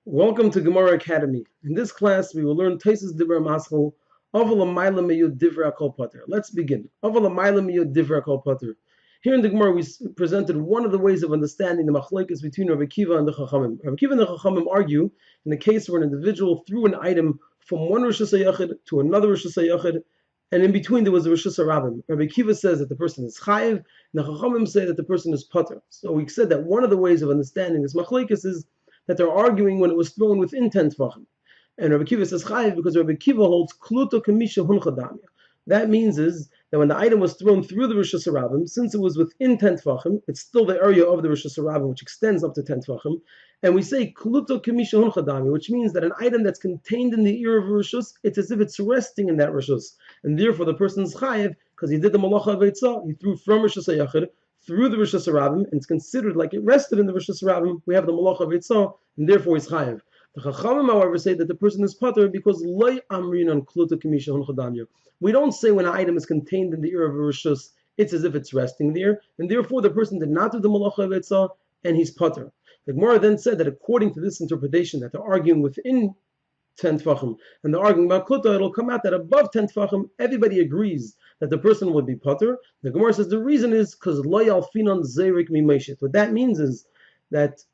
Welcome to Gemara Academy. In this class, we will learn Taisus Dibra Maschel, Aval Amayla Meyud Divra Kol Pater. Let's begin. Aval Amayla Meyud Divra Kol Pater. Here in the Gemara, we presented one of the ways of understanding the machlokes between Rabbi Kiva and the Chachamim. Rabbi Kiva and the Chachamim argue in the case where an individual threw an item from one Rosh Hashanah to another Rosh Hashanah, and in between there was a Rosh Hashanah. Rabbi Kiva says that the person is chayiv, and the Chachamim say that the person is pater. So we said that one of the ways of understanding this machlokes is that they're arguing when it was thrown within 10 tvachim. And Rabbi Kiva says chayiv because Rabbi Kiva holds kluto kamisha hunchadamya. That means is that when the item was thrown through the Rosh Hashanah, since it was within 10 tvachim, it's still the area of the Rosh Hashanah which extends up to 10 tvachim, and we say kluto kamisha hunchadamya, which means that an item that's contained in the ear of a Rishus, it's as if it's resting in that Rishus, and therefore the person is chayiv because he did the malacha of Eitzah, he threw from Rosh Hashanah through the Rosh Hashanah, and it's considered like it rested in the Rosh Hashanah. We have the malacha of Eitzah, and therefore he's chayiv. The Chachamim, however, say that the person is pater because loy amrin on kluta kamisha hunchadamya. We don't say when an item is contained in the ear of a rishus, it's as if it's resting there, and therefore the person did not do the malacha of Eitzah, and he's pater. The Gemara then said that according to this interpretation, that they're arguing within 10 tfachim, and they're arguing about kluta, it'll come out that above 10 tfachim, everybody agrees that the person would be pater. The Gemara says the reason is because lo yalfinon zerik mi meishit. What that means is that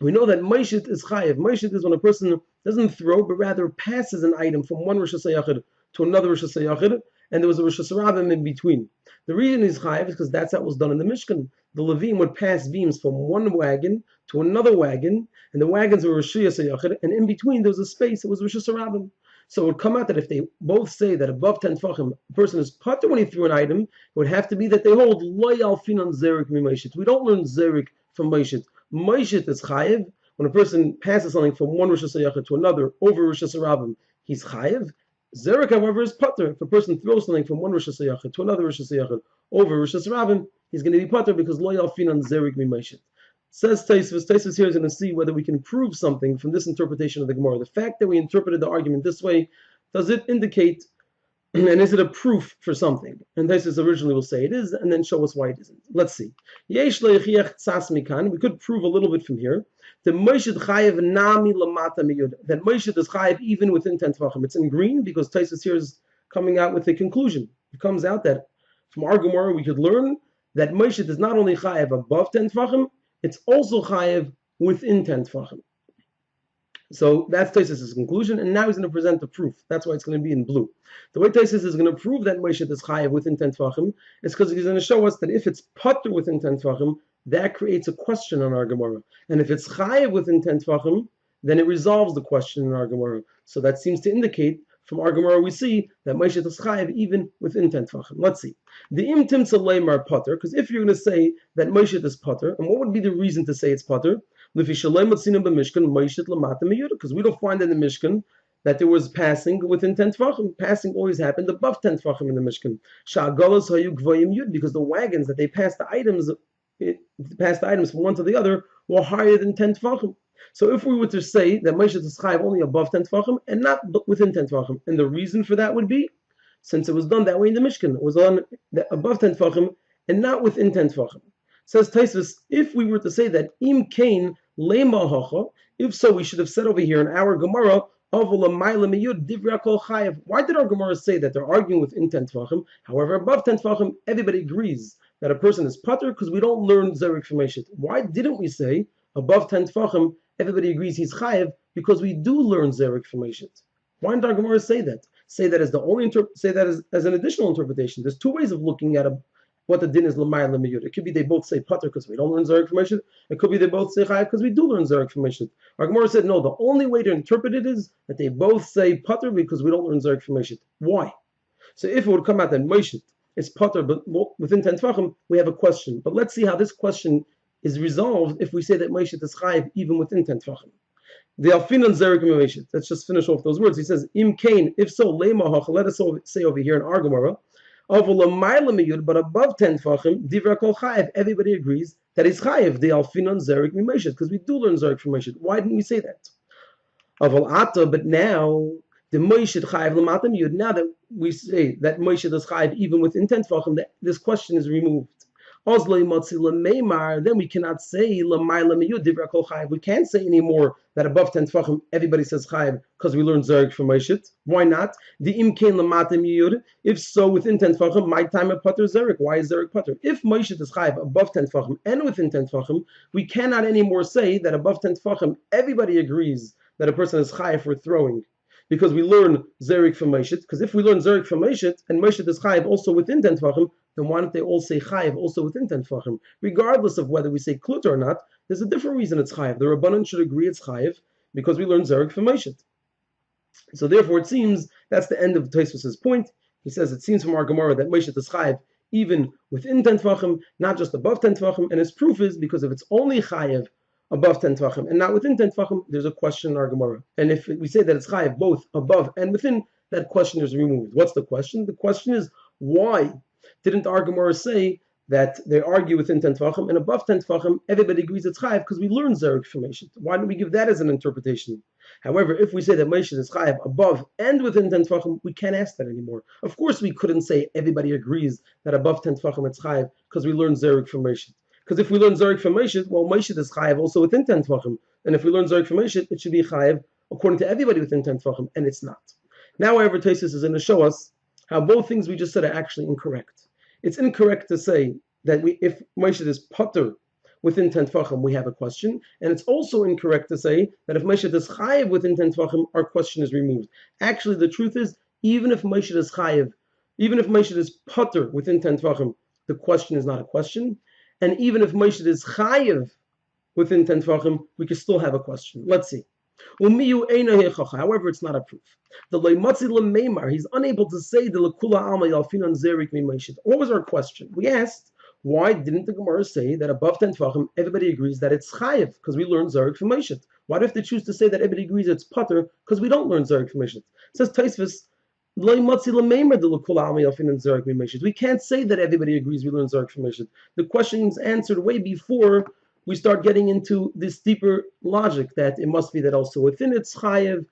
we know that meishit is chayev. Meishit is when a person doesn't throw, but rather passes an item from one Rosh Hashanah to another Rosh Hashanah, and there was a Rosh Hashanah in between. The reason he's chayev is because that's how it was done in the Mishkan. The Levim would pass beams from one wagon to another wagon, and the wagons were Rosh Hashanah, and in between there was a space, it was Rosh Hashanah. So it would come out that if they both say that above 10 tfachim, a person is pater when he threw an item, it would have to be that they hold lo yalfinon zerik mi meishit. We don't learn zerik from meishit. Meishit is chayev. When a person passes something from one Rosh Hashanah to another over Rosh Hashanah, he's chayev. Zerik, however, is pater. If a person throws something from one Rosh Hashanah to another Rosh Hashanah over Rosh Hashanah, he's going to be pater because lo yalfinon zerik mi meishit. Says Tosfos here is going to see whether we can prove something from this interpretation of the Gemara. The fact that we interpreted the argument this way, does it indicate, and is it a proof for something? And Tosfos originally will say it is, and then show us why it isn't. Let's see. We could prove a little bit from here. That Moshe is chayiv even within 10 tvachim. It's in green because Tosfos here is coming out with a conclusion. It comes out that from our Gemara we could learn that Moshe is not only chayiv above 10 tvachim, it's also chayev within 10 tfachim. So that's Tosfos' conclusion, and now he's going to present the proof. That's why it's going to be in blue. The way Tosfos is going to prove that Moshe is chayev within 10 tfachim is because he's going to show us that if it's pater within 10 tfachim, that creates a question on our Gemara. And if it's chayev within 10 tfachim, then it resolves the question in our Gemara. So that seems to indicate from our Gemara we see that Moshe is chayev even within 10 tfachim. Let's see. The imtim tzaleimar pater, because if you're going to say that Moshe is pater, and what would be the reason to say it's pater? Because we don't find in the Mishkan that there was passing within 10 tfachim. Passing always happened above 10 tfachim in the Mishkan. Because the wagons that they passed the items from one to the other were higher than 10 tfachim. So if we were to say that Moshe is chayav only above 10 tfachim and not within 10 tfachim, and the reason for that would be, since it was done that way in the Mishkan, it was on above 10 tfachim and not within 10 tfachim. Says Tosfos, if we were to say that im kain lema hacha, if so, we should have said over here in our Gemara, why did our Gemara say that they're arguing within 10 tfachim? However, above 10 tfachim, everybody agrees that a person is pater because we don't learn zerik from Meshit. Why didn't we say above 10 tfachim, everybody agrees he's chayev because we do learn zerik from Meshit? Why didn't our Gemara say that? Say that as the only say that as an additional interpretation. There's two ways of looking at what the din is l'mayla miyud. It could be they both say pater because we don't learn zerik from Meshit. It could be they both say chayev because we do learn zerik from Meshit. Our Gemara said no. The only way to interpret it is that they both say pater because we don't learn zerik from Meshit. Why? So if it would come out that Meshit is pater but within 10 tfachim, we have a question. But let's see how this question is resolved if we say that Meshit is chayev even within 10 tfachim. The alfinon zerik mimeshit. Let's just finish off those words. He says, im kain, if so, lema hach. Let us say over here in our Gemara, but above 10 tfachim, divra kol chayev. Everybody agrees that he's chayev. The alfinon zerik mimeshit, because we do learn zerik from meshit. Why didn't we say that? But now the meshit chayev lamata miyud. Now that we say that meshit is chayev even within 10 tfachim, this question is removed. Then we cannot say we can't say anymore that above 10 tefachim everybody says chayiv because we learned Zarek from Moshe. Why not? The imkein lamatim yud. If so, within 10 tefachim, my time of pater Zarek. Why is Zarek pater? If Moshe is chayiv above 10 tefachim and within 10 tefachim, we cannot anymore say that above 10 tefachim everybody agrees that a person is chayiv for throwing, because we learn Zarek from Moshe. Because if we learn Zarek from Moshe and Moshe is chayiv also within 10 tefachim, then why don't they all say chayiv also within 10 tefachim? Regardless of whether we say klut or not, there's a different reason it's chayiv. The Rabbanan should agree it's chayiv because we learn Zarek from Moshe. So therefore it seems that's the end of Tosfos' point. He says it seems from our Gemara that Moshe is chayiv even within 10 tefachim, not just above 10 tefachim, and his proof is because if it's only chayiv above 10 tefachim and not within 10 tefachim, there's a question in our Gemara. And if we say that it's chayiv both above and within, that question is removed. What's the question? The question is, why didn't our Gemara say that they argue within 10 tefachim and above 10 tefachim everybody agrees it's chayiv because we learn Zarek from Moshe? Why don't we give that as an interpretation? However, if we say that Moshe is chayiv above and within 10 tefachim, we can't ask that anymore. Of course, we couldn't say everybody agrees that above 10 tefachim it's chayiv because we learn Zarek from Moshe. Because if we learn Zarek from Moshe, well, Moshe is chayiv also within 10 tefachim, and if we learn Zarek from Moshe, it should be chayiv according to everybody within 10 tefachim, and it's not. Now, however, Tosfos is going to show us how both things we just said are actually incorrect. It's incorrect to say that if Moshe is pater within 10 tefachim, we have a question, and it's also incorrect to say that if Moshe is chayiv within 10 tefachim, our question is removed. Actually, the truth is, even if Moshe is chayiv, even if Moshe is pater within 10 tefachim, the question is not a question, and even if Moshe is chayiv within 10 tefachim, we can still have a question. Let's see. However, it's not a proof. He's unable to say the lekula alma yalfinan zerik mi Moshe. What was our question? We asked, why didn't the Gemara say that above 10 tefachim everybody agrees that it's chayiv because we learn Zarek from Moshe? Why do they have to choose to say that everybody agrees it's pater because we don't learn Zarek from Moshe? It says Tosfos, we can't say that everybody agrees we learn Zarek from Moshe. The question is answered way before we start getting into this deeper logic that it must be that also within it's chayiv.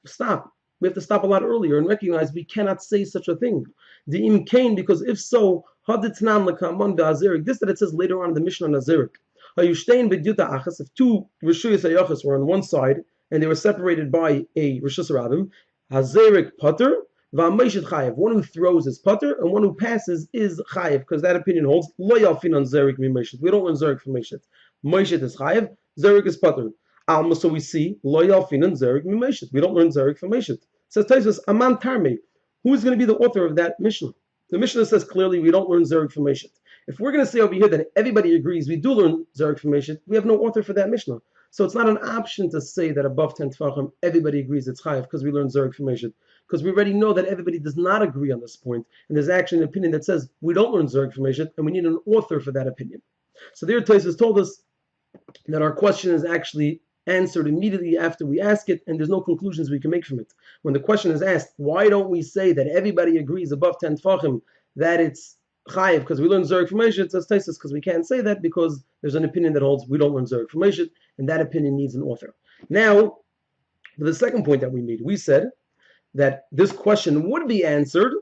Stop. We have to stop a lot earlier and recognize we cannot say such a thing. The imkain, because if so, this that it says later on in the Mishnah on Nazirik. If two Rishuyas Hayachas were on one side and they were separated by a Rishus Rabim, Hazerik Pater, V'Moshe Chayiv. One who throws is Pater and one who passes is Chayiv, because that opinion holds Lo Yalfinan Zerik mi Moshe. We don't learn Zerik from Moshe. Moshe is Chayiv, Zerik is Pater. Alma, so we see Lo Yalfinan Zerik mi Moshe. We don't learn Zerik from Moshe. Says Tosfos, Aman Tarme. Who is going to be the author of that Mishnah? The Mishnah says clearly we don't learn Zarek from Moshe. If we're going to say over here that everybody agrees we do learn Zarek from Moshe, we have no author for that Mishnah. So it's not an option to say that above 10 tefachim everybody agrees it's chayiv because we learn Zarek from Moshe. Because we already know that everybody does not agree on this point, and there's actually an opinion that says we don't learn Zarek from Moshe, and we need an author for that opinion. So there Tosfos told us that our question is actually answered immediately after we ask it, and there's no conclusions we can make from it. When the question is asked, why don't we say that everybody agrees above 10 tefachim that it's chayiv because we learn Zarek from Moshe? It says Tosfos because we can't say that because there's an opinion that holds we don't learn Zarek from Moshe, and that opinion needs an author. Now, for the second point that we made, we said that this question would be answered.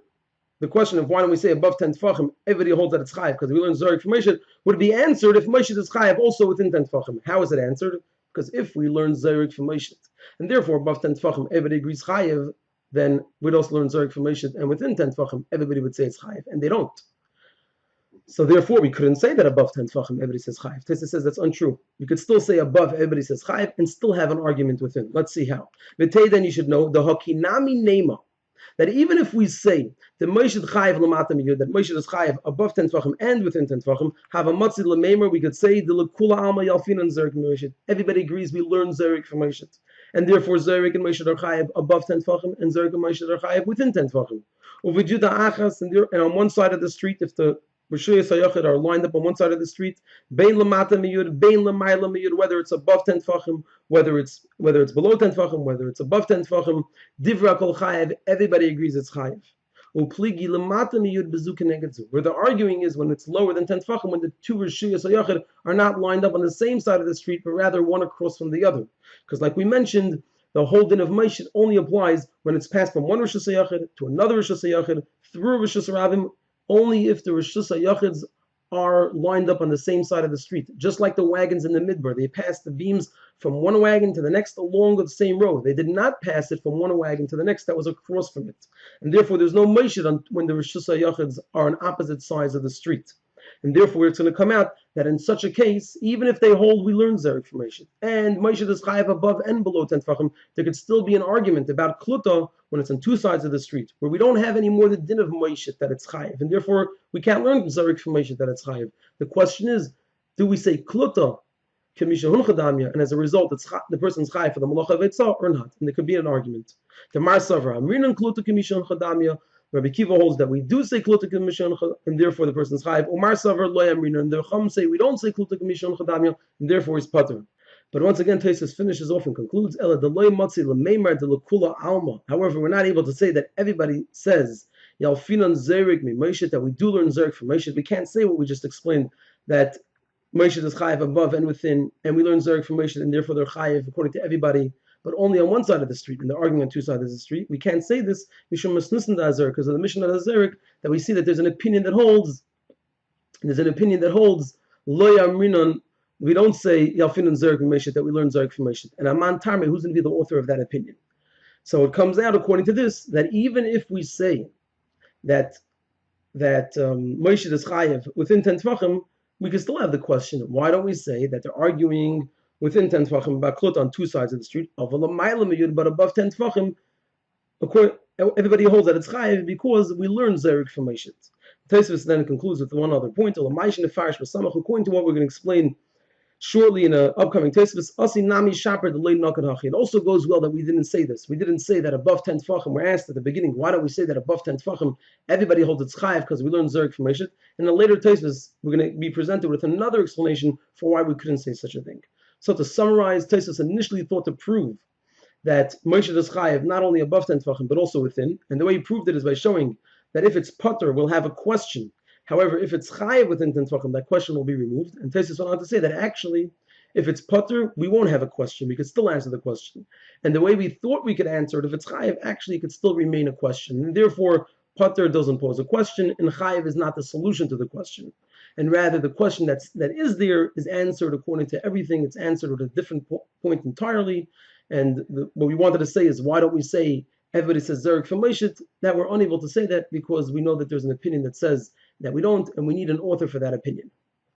The question of why don't we say above 10 tefachim everybody holds that it's chayiv because we learn Zarek from Moshe would be answered if Moshe is chayiv also within 10 tefachim. How is it answered? Because if we learn Zarek from Moshe, and therefore above 10 tefachim everybody agrees chayiv, then we'd also learn Zarek from Moshe, and within 10 tefachim everybody would say it's chayiv, and they don't. So therefore we couldn't say that above 10 tefachim everybody says chayiv. Tosfos says that's untrue. You could still say above everybody says chayiv and still have an argument within. Let's see how. V'tei, then you should know the hakinami nema, that even if we say that Moshe is chayiv l'mata miyud, that Moshe is chayiv above 10 tefachim and within 10 tefachim, have a matzid l'meimer, we could say the l'kula alma yalfinan Zarek from Moshe. Everybody agrees we learn Zarek from Moshe, and therefore Zarek and Moshe are chayiv above 10 tefachim, and Zarek and Moshe are chayiv within 10 tefachim. Uvijuda achas, and on one side of the street, if the Rishuyas Hayachid are lined up on one side of the street, bein l'mata miyud, bein l'mayla miyud, whether it's above 10 tefachim, whether it's below 10 tefachim, whether it's above 10 tefachim, divra kol chayiv, everybody agrees it's chayiv. Upligi l'mata miyud bezu keneged zu. Where the arguing is when it's lower than 10 tefachim, when the two Rishuyas Hayachid are not lined up on the same side of the street, but rather one across from the other. Because like we mentioned, the whole din of Moshe only applies when it's passed from one Rishus Hayachid to another Rishus Hayachid through Rishus Rabim, only if the Rishus HaYachid's are lined up on the same side of the street, just like the wagons in the midbar. They pass the beams from one wagon to the next along the same road. They did not pass it from one wagon to the next that was across from it. And therefore, there's no Moshe when the Rishus HaYachids are on opposite sides of the street. And therefore, it's going to come out that in such a case, even if they hold, we learn Zerek from Moshe. And Moshe is chayav above and below 10 tefachim, there could still be an argument about Kluta when it's on two sides of the street, where we don't have any more the din of Moshe that it's chayav. And therefore, we can't learn Zerek from Moshe that it's chayav. The question is, do we say Kluta, and as a result, the person's chayav for the malacha v'etzah or not? And there could be an argument. The Mar Savra, Amrinan Kluta Kemishon Chadamya. Rabbi Kiva holds that we do say Kluta Kemishon and therefore the person's chayav. Umar Savra Lo Amrinan. And the Chum say we don't say Kluta Kemishon Chadamya and therefore he's patur. But once again, Tosfos finishes off and concludes, Ela de Lo Matzi LeMeimar de Lekula Alma. However, we're not able to say that everybody says Yalfinan Zerik Mi Moshe, that we do learn Zerik from Moshe. We can't say what we just explained, that Moshe is chayav above and within, and we learn Zerik from Moshe, and therefore they're chayav according to everybody, but only on one side of the street, and they're arguing on two sides of the street. We can't say this Mishum Masnusin Dazer, because of the mission of the Zerik, that we see that there's an opinion that holds Lo Yamrinon. We don't say Yalfinan Zerik from Moshe, that we learn Zerik from Moshe. And Aman Tarme, who's going to be the author of that opinion? So it comes out, according to this, that even if we say that Moshe is chayav within 10 tvachim, we can still have the question, why don't we say that they're arguing within 10 tvachim about Klut on two sides of the street, but above 10 tvachim, everybody holds that it's chayav because we learn Zerik from Moshe. Tosfos then concludes with one other point, according to what we're going to explain shortly in an upcoming Tosfos. It also goes well that we didn't say this. We didn't say that above 10 tefachim. We're asked at the beginning, why don't we say that above 10 tefachim everybody holds its chayav because we learned Zerik from Moshe? In a later Tosfos, we're going to be presented with another explanation for why we couldn't say such a thing. So to summarize, Tosfos initially thought to prove that Moshe is chayav not only above 10 tefachim but also within, and the way he proved it is by showing that if it's patur, we'll have a question. However, if it's chayav within 10 tvachim, that question will be removed. And Tosfos went on to say that actually, if it's patur, we won't have a question. We could still answer the question. And the way we thought we could answer it, if it's chayav, actually it could still remain a question. And therefore, patur doesn't pose a question, and chayav is not the solution to the question. And rather, the question that is there is answered according to everything. It's answered at a different point entirely. And what we wanted to say is, why don't we say everybody says Zerik from Moshe? That we're unable to say that because we know that there's an opinion that says that we don't, and we need an author for that opinion.